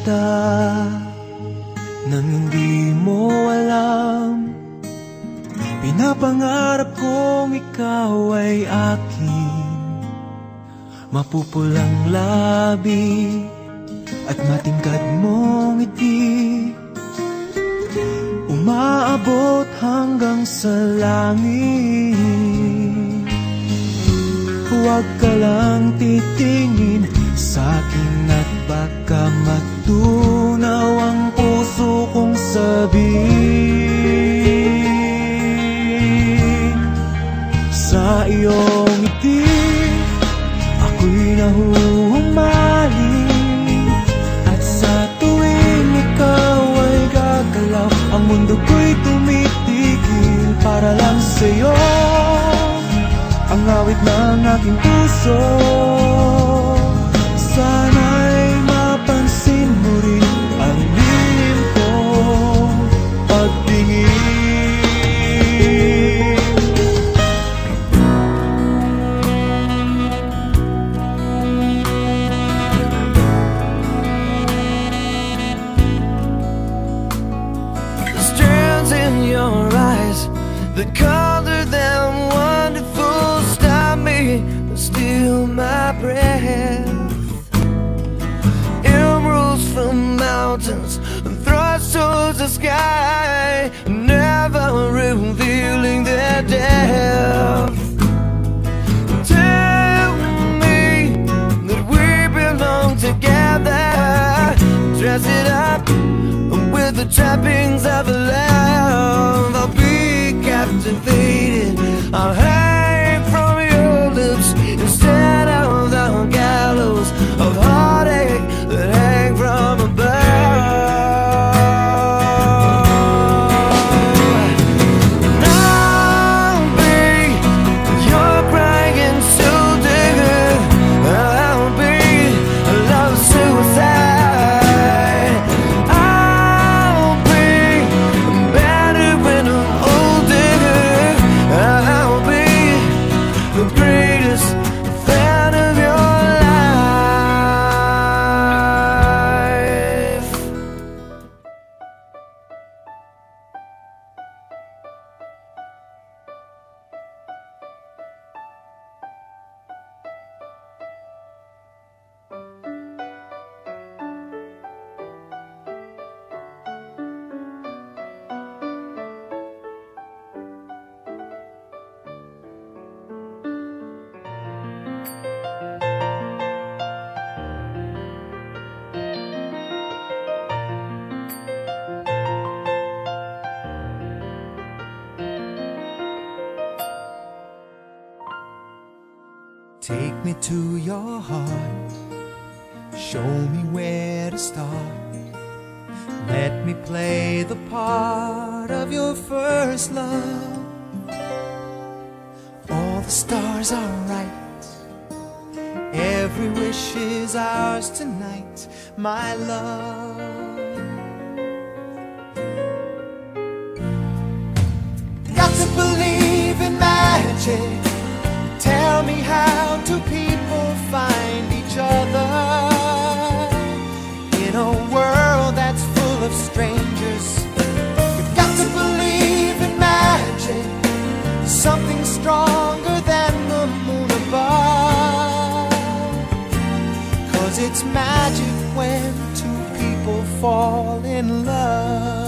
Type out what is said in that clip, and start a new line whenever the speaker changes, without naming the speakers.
kita nang hindi mo alam. Pinapangarap kong ikaw ay akin, mapupulang labi at matingkad mong ngiti, umaabot hanggang sa langit. Huwag ka lang titingin sa'kin at baka matunaw ang puso kong sabihin. Sa iyong ngiti ako'y nahuhumaling, at sa tuwing ikaw ay gagalaw, ang mundo ko'y tumitigil para lang sa'yo. Ang awit ng aking puso, sana'y mapansin mo rin ang lihim kong pagtingin.
The strands in your eyes, the color them wonderful, stop me, steal my breath. Emeralds from mountains and thrusts towards the sky, never revealing their depth. Tell me that we belong together, dress it up with the trappings of love. I'll be captivated, I'll hang from your lips instead of the gallows of heartache that hang from above. And I'll be your crying soul digger, I'll be a love suicide. I'll be better when I'm older, I'll be the greatest fan of your life.
Take me to your heart, show me where to start. Let me play the part of your first love. All the stars are right, every wish is ours tonight, my love. Got to believe in magic. Tell me, how do people find each other in a world that's full of strangers? You've got to believe in magic, something stronger than the moon above. 'Cause it's magic when two people fall in love.